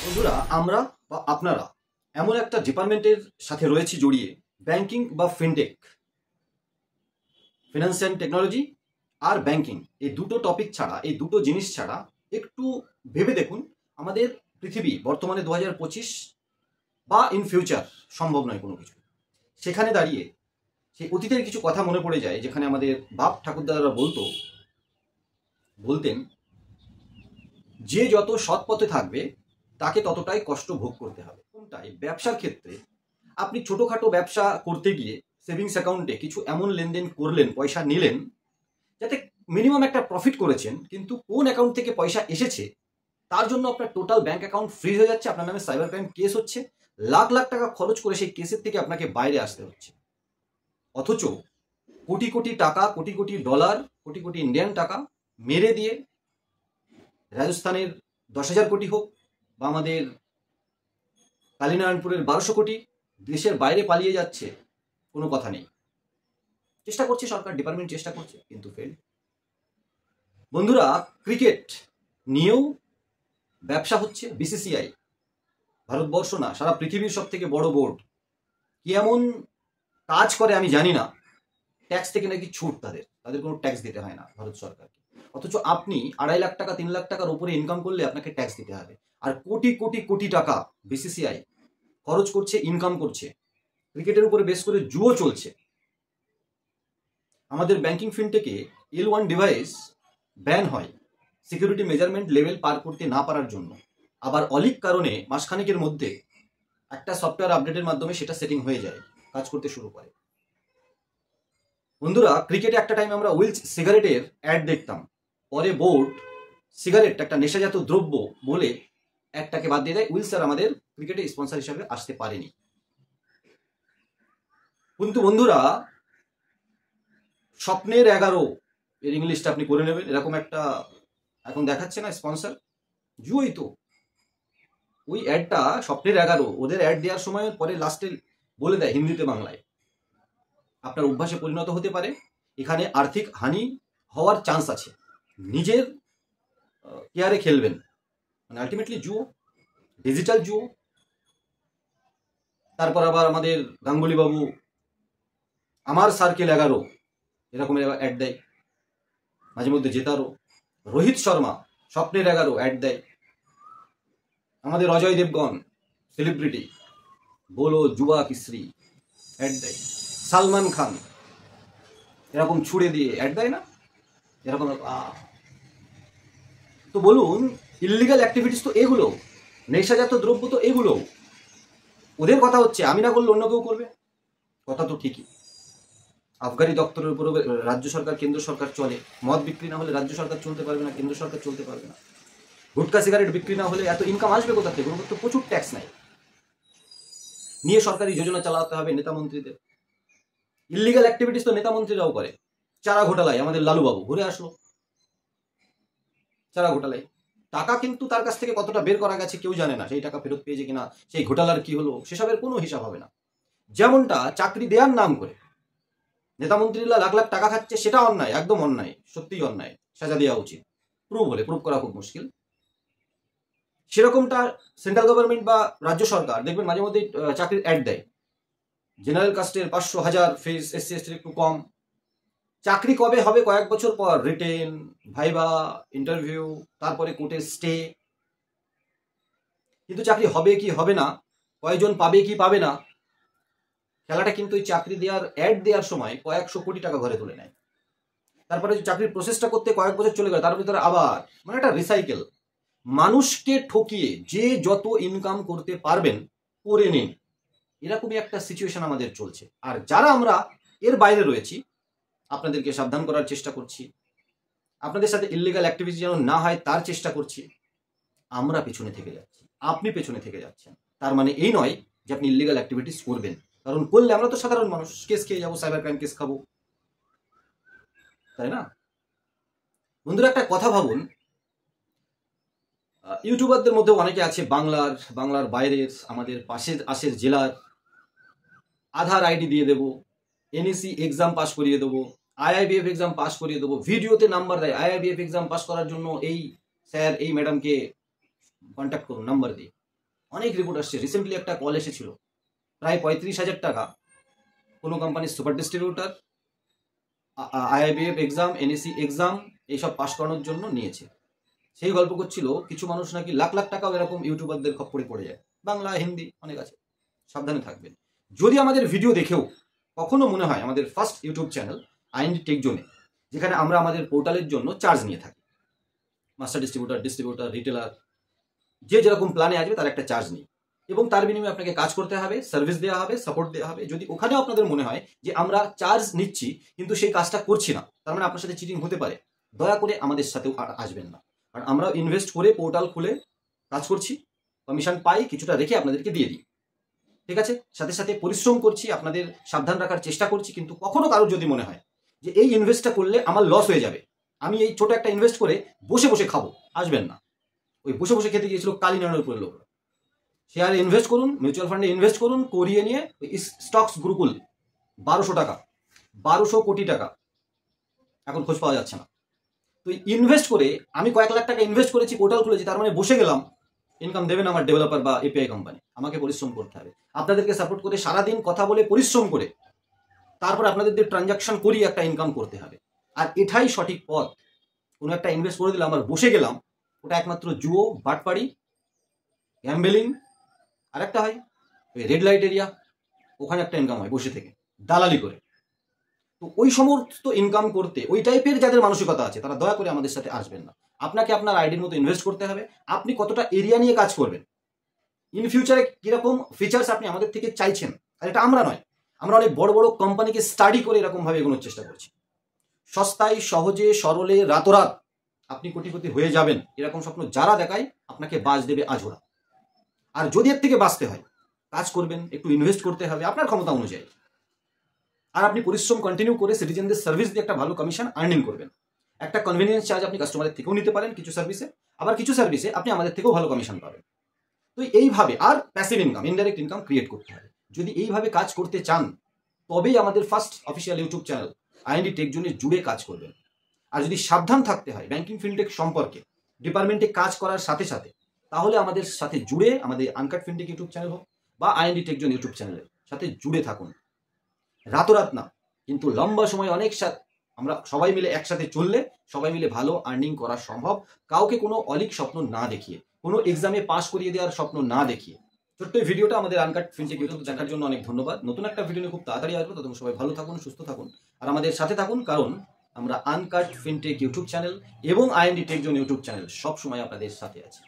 বন্ধুরা, আমরা বা আপনারা এমন একটা ডিপার্টমেন্টের সাথে রয়েছি জড়িয়ে, ব্যাংকিং বা ফিনটেক, ফিনান্স অ্যান্ড টেকনোলজি আর ব্যাংকিং, এই দুটো টপিক ছাড়া, এই দুটো জিনিস ছাড়া একটু ভেবে দেখুন, আমাদের পৃথিবী বর্তমানে 2025 বা ইন ফিউচার সম্ভব নয় কোনো কিছু। সেখানে দাঁড়িয়ে সেই অতীতের কিছু কথা মনে পড়ে যায়, যেখানে আমাদের বাপ ঠাকুরদাদারা বলতেন যে যত সৎ পথে থাকবে তাকে ততটাই কষ্ট ভোগ করতে হবে। কোনটাই ব্যবসার ক্ষেত্রে আপনি ছোটোখাটো ব্যবসা করতে গিয়ে সেভিংস অ্যাকাউন্টে কিছু এমন লেনদেন করলেন, পয়সা নিলেন, যাতে মিনিমাম একটা প্রফিট করেছেন, কিন্তু কোন অ্যাকাউন্ট থেকে পয়সা এসেছে তার জন্য আপনার টোটাল ব্যাংক অ্যাকাউন্ট ফ্রিজ হয়ে যাচ্ছে, আপনার নামে সাইবার ক্রাইম কেস হচ্ছে, লাখ লাখ টাকা খরচ করে সেই কেসের থেকে আপনাকে বাইরে আসতে হচ্ছে। অথচ কোটি কোটি টাকা, কোটি কোটি ডলার, কোটি কোটি ইন্ডিয়ান টাকা মেরে দিয়ে রাজস্থানের 10,000 কোটি হোক বা আমাদের কালীনারায়ণপুরের 1200 কোটি দেশের বাইরে পালিয়ে যাচ্ছে, কোনো কথা নেই। চেষ্টা করছে সরকার, ডিপার্টমেন্ট চেষ্টা করছে, কিন্তু ফেল। বন্ধুরা, ক্রিকেট নিয়েও ব্যবসা হচ্ছে। বিসিসিআই, ভারতবর্ষ না সারা পৃথিবীর সব থেকে বড় বোর্ড, কি এমন কাজ করে আমি জানি না, ট্যাক্স থেকে নাকি ছুট, তাদের কোনো ট্যাক্স দিতে হয় না ভারত সরকারকে। অথচ আপনি 2.5 লাখ টাকা 3 লাখ টাকার উপরে ইনকাম করলে আপনাকে ট্যাক্স দিতে হবে। আর কোটি কোটি কোটি টাকা বিসিসিআই খরচ করছে, ইনকাম করছে, ক্রিকেটের উপরে বেশ করে জুয়ো চলছে। আমাদের ব্যাংকিং ফিনটেকে L1 ডিভাইস ব্যান হয় সিকিউরিটি মেজারমেন্ট লেভেল পার করতে না পারার জন্য। আবার অলিক কারণে মাসখানেকের মধ্যে একটা সফটওয়্যার আপডেটের মাধ্যমে সেটা সেটিং হয়ে যায়, কাজ করতে শুরু করে। বন্ধুরা, ক্রিকেটে একটা টাইম আমরা উইলস সিগারেটের অ্যাড দেখতাম, পরে বোর্ড সিগারেট একটা নেশাজাত দ্রব্য বলে অ্যাডটাকে বাদ দিয়ে দেয়। উইলস আর আমাদের ক্রিকেটে স্পন্সর হিসাবে আসতে পারেনি। কিন্তু বন্ধুরা, স্বপ্নের 11 এর ইংলিশটা আপনি করে নেবেন, এরকম একটা এখন দেখাচ্ছে না স্পন্সর, জুয়োই তো। ওই অ্যাডটা স্বপ্নের 11, ওদের অ্যাড দেওয়ার সময় পরে লাস্টে বলে দেয় হিন্দিতে বাংলায়, আপনার অভ্যাসে পরিণত হতে পারে, এখানে আর্থিক হানি হওয়ার চান্স আছে, নিজের কেয়ারে খেলবেন। মানে আলটিমেটলি জুয়ো, ডিজিটাল জুয়ো। তারপর আবার আমাদের গাঙ্গুলি বাবু আমার সার্কেল 11 এরকম অ্যাড দেয়, মাঝে মধ্যে জেতারও। রোহিত শর্মা স্বপ্নের 11 অ্যাড দেয়। আমাদের অজয় দেবগন সেলিব্রিটি বলো যুবা কিশ্রী অ্যাড দেয়। সালমান খান এরকম ছুড়ে দিয়ে অ্যাড দেয় না এরকম। তো বলুন, ইল্লিগাল অ্যাক্টিভিটিস তো এগুলো, নেশাজাত দ্রব্য তো এগুলো। ওদের কথা হচ্ছে আমি না করলে অন্য কেউ করবে, কথা তো ঠিকই। আবগারি দপ্তরের উপর রাজ্য সরকার কেন্দ্র সরকার চলে, মদ বিক্রি না হলে রাজ্য সরকার চলতে পারবে না, কেন্দ্র সরকার চলতে পারবে না। গুটকা সিগারেট বিক্রি না হলে এত ইনকাম আসবে কোথা থেকে? ওর তো প্রচুর ট্যাক্স নেয়, নিয়ে সরকারি যোজনা চালাতে হবে নেতা মন্ত্রীদের। ইল্লিগাল অ্যাক্টিভিটিস তো নেতা মন্ত্রীরাও করে। চারা ঘোটালায় আমাদের লালুবাবু ঘুরে আসলো, চারা ঘোটালায় টাকা কিন্তু তার কাছ থেকে কতটা বের করা গেছে কেউ জানে না, সেই টাকা ফেরত পেয়েছে কিনা, সেই ঘোটালার কি হলো, সেসবের কোনো হিসাব হবে না। যেমনটা চাকরি দেওয়ার নাম করে নেতা মন্ত্রীরা লাখ লাখ টাকা খাচ্ছে, সেটা অন্যায়, একদম অন্যায়, সত্যিই অন্যায়, সাজা দেওয়া উচিত। প্রুভ করা খুব মুশকিল। সেরকমটা সেন্ট্রাল গভর্নমেন্ট বা রাজ্য সরকার দেখবেন মাঝে মধ্যে চাকরির অ্যাড দেয়, জেনারেল কাস্টের 500 1000 ফিস, SC ST একটু কম। চাকরি কবে হবে? কয়েক বছর পর, রিটেন, ভাইবা, ইন্টারভিউ, তারপরে কোর্টের স্টে। কিন্তু চাকরি হবে কি হবে না, কয়জন পাবে কি পাবে না, খেলাটা কিন্তু ওই চাকরি দেওয়ার অ্যাড দেওয়ার সময় কয়েকশো কোটি টাকা ঘরে তুলে নেয়। তারপরে চাকরির প্রসেসটা করতে কয়েক বছর চলে গেল, তার ভিতরে আবার মানে একটা রিসাইকেল। মানুষকে ঠকিয়ে যে যত ইনকাম করতে পারবেন করে নিন, এরকমই একটা সিচুয়েশন আমাদের চলছে। আর যারা আমরা এর বাইরে রয়েছি, আপনাদেরকে সাবধান করার চেষ্টা করছি, আপনাদের সাথে ইল্লিগাল অ্যাক্টিভিটি যেন না হয় তার চেষ্টা করছি। আমরা পেছনে থেকে যাচ্ছি, আপনি পেছনে থেকে যাচ্ছেন, তার মানে এই নয় যে আপনি ইল্লিগাল অ্যাক্টিভিটিস করবেন, কারণ করলে আমরা তো সাধারণ মানুষ, কেস খেয়ে যাবো, সাইবার ক্রাইম কেস খাবো, তাই না? বন্ধুরা, একটা কথা ভাবুন, ইউটিউবারদের মধ্যে অনেকে আছে বাংলার বাইরের, আমাদের পাশের আশের জেলার। আধার আইডি দিয়ে দেবো, NEC এক্সাম পাস করিয়ে দেবো, IIBF এক্সাম পাস করিয়ে দেবো, ভিডিওতে নাম্বার দেয়, IIBF এক্সাম পাস করার জন্য এই স্যার এই ম্যাডামকে কন্ট্যাক্ট করুন নাম্বার দিয়ে। অনেক রিপোর্ট আসছে। রিসেন্টলি একটা কল এসেছিল, প্রায় 35,000 টাকা কোনো কোম্পানির super distributor IIBF exam, NAC exam এইসব পাশ করানোর জন্য নিয়েছে। সেই গল্প করছিল কিছু মানুষ নাকি লাখ লাখ টাকাও এরকম ইউটিউবারদের খপ্পরে পড়ে যায়। বাংলা, হিন্দি অনেক আছে, সাবধানে থাকবেন। যদি আমাদের ভিডিও দেখেও কখনো মনে হয় আমাদের first YouTube channel IND tech জোনে, যেখানে আমরা আমাদের পোর্টালের জন্য চার্জ নিয়ে থাকি, মাস্টার ডিস্ট্রিবিউটার, রিটেলার, যে যেরকম প্ল্যানে আসবে তার একটা চার্জ নিই, এবং তার বিনিময়ে আপনাকে কাজ করতে হবে, সার্ভিস দেওয়া হবে, সাপোর্ট দেওয়া হবে। যদি ওখানেও আপনাদের মনে হয় যে আমরা চার্জ নিচ্ছি কিন্তু সেই কাজটা করছি না, তার মানে আপনার সাথে চিটিং হতে পারে, দয়া করে আমাদের সাথেও আর আসবেন না। কারণ আমরা ইনভেস্ট করে পোর্টাল খুলে কাজ করছি, কমিশন পাই, কিছুটা রেখে আপনাদেরকে দিয়ে দিই, ঠিক আছে? সাথে সাথে পরিশ্রম করছি, আপনাদের সাবধান রাখার চেষ্টা করছি। কিন্তু কখনো কারোর যদি মনে হয় যে এই ইনভেস্টটা করলে আমার লস হয়ে যাবে, আমি এই ছোট একটা ইনভেস্ট করে বসে বসে খাবো, আসবেন না। ওই বসে বসে খেতে গিয়েছিল কালীনারায়ণপুরের লোকরা। শেয়ারে ইনভেস্ট করুন, মিউচুয়াল ফান্ডে ইনভেস্ট করুন, করিয়ে নিয়ে ওই স্টকস গ্রুপুল 1200 টাকা, 1200 কোটি টাকা এখন খোঁজ পাওয়া যাচ্ছে না। তো ইনভেস্ট করে আমি কয়েক লাখ টাকা ইনভেস্ট করেছি, পোর্টাল খুলেছি, তার মানে বসে গেলাম, ইনকাম দেবেন আমার ডেভেলপার বা এপিআই কোম্পানি। আমাকে পরিশ্রম করতে হবে, আপনাদেরকে সাপোর্ট করে সারাদিন কথা বলে পরিশ্রম করে তারপর আপনাদের দিয়ে ট্রানজাকশন করি একটা ইনকাম করতে হবে। আর এটাই সঠিক পথ। কোনো একটা ইনভেস্ট করে দিলাম আর বসে গেলাম, ওটা একমাত্র জুয়ো, বাটপাড়ি, গ্যাম্বেলিং। আর একটা হয় ওই রেড লাইট এরিয়া, ওখানে একটা ইনকাম হয় বসে থেকে দালালি করে। তো ওই সমস্ত ইনকাম করতে ওই টাইপের যাদের মানসিকতা আছে তারা দয়া করে আমাদের সাথে আসবেন না। আপনাকে আপনার আইডির মতো ইনভেস্ট করতে হবে, আপনি কতটা এরিয়া নিয়ে কাজ করবেন, ইন ফিউচারে কিরকম ফিচার্স আপনি আমাদের থেকে চাইছেন। আর এটা আমরা নয়, আমরা অনেক বড় বড় কোম্পানিকে স্টাডি করে এরকমভাবে এগোনোর চেষ্টা করছি। সস্তায়, সহজে, সরলে, রাতোরাত আপনি কোটিপতি হয়ে যাবেন এরকম স্বপ্ন যারা দেখায়, আপনাকে বাজ দেবে আজোড়া। আর যদি এর থেকে বাঁচতে হয়, কাজ করবেন, একটু ইনভেস্ট করতে হবে আপনার ক্ষমতা অনুযায়ী। আর আপনি পরিশ্রম কন্টিনিউ করে সিটিজেনদের সার্ভিস দিয়ে একটা ভালো কমিশন আর্নিং করবেন। একটা কনভিনিয়েন্স চার্জ আপনি কাস্টমারের থেকেও নিতে পারেন কিছু সার্ভিসে, আবার কিছু সার্ভিসে আপনি আমাদের থেকেও ভালো কমিশন পাবেন। তো এইভাবে আর passive income, indirect income create করতে হবে। যদি এইভাবে কাজ করতে চান তবেই আমাদের first official YouTube channel IND tech জোনে জুড়ে কাজ করবেন। আর যদি সাবধান থাকতে হয় ব্যাংকিং ফিনটেক সম্পর্কে, ডিপার্টমেন্টে কাজ করার সাথে সাথে, তাহলে আমাদের সাথে জুড়ে আমাদের আনকাট ফিনটেক ইউটিউব চ্যানেল হোক বা আইএনডি টেক জোন ইউটিউব চ্যানেলের সাথে জুড়ে থাকুন। রাতোরাত না, কিন্তু লম্বা সময় অনেক আমরা সবাই মিলে একসাথে চললে সবাই মিলে ভালো আর্নিং করা সম্ভব, কাউকে কোনো অলিক স্বপ্ন না দেখিয়ে, কোনো এক্সামে পাস করিয়ে দেওয়ার স্বপ্ন না দেখিয়ে। ছোট্ট এই ভিডিওটা আমাদের আনকাট ফিনটেক ইউটিউব দেখার জন্য অনেক ধন্যবাদ। নতুন একটা ভিডিও নিয়ে খুব তাড়াতাড়ি আসবো, ততক্ষণ সবাই ভালো থাকুন, সুস্থ থাকুন আর আমাদের সাথে থাকুন, কারণ আমরা আনকাট ফিনটেক ইউটিউব চ্যানেল এবং IND tech zone YouTube channel সব সময় আপনাদের সাথে আছি।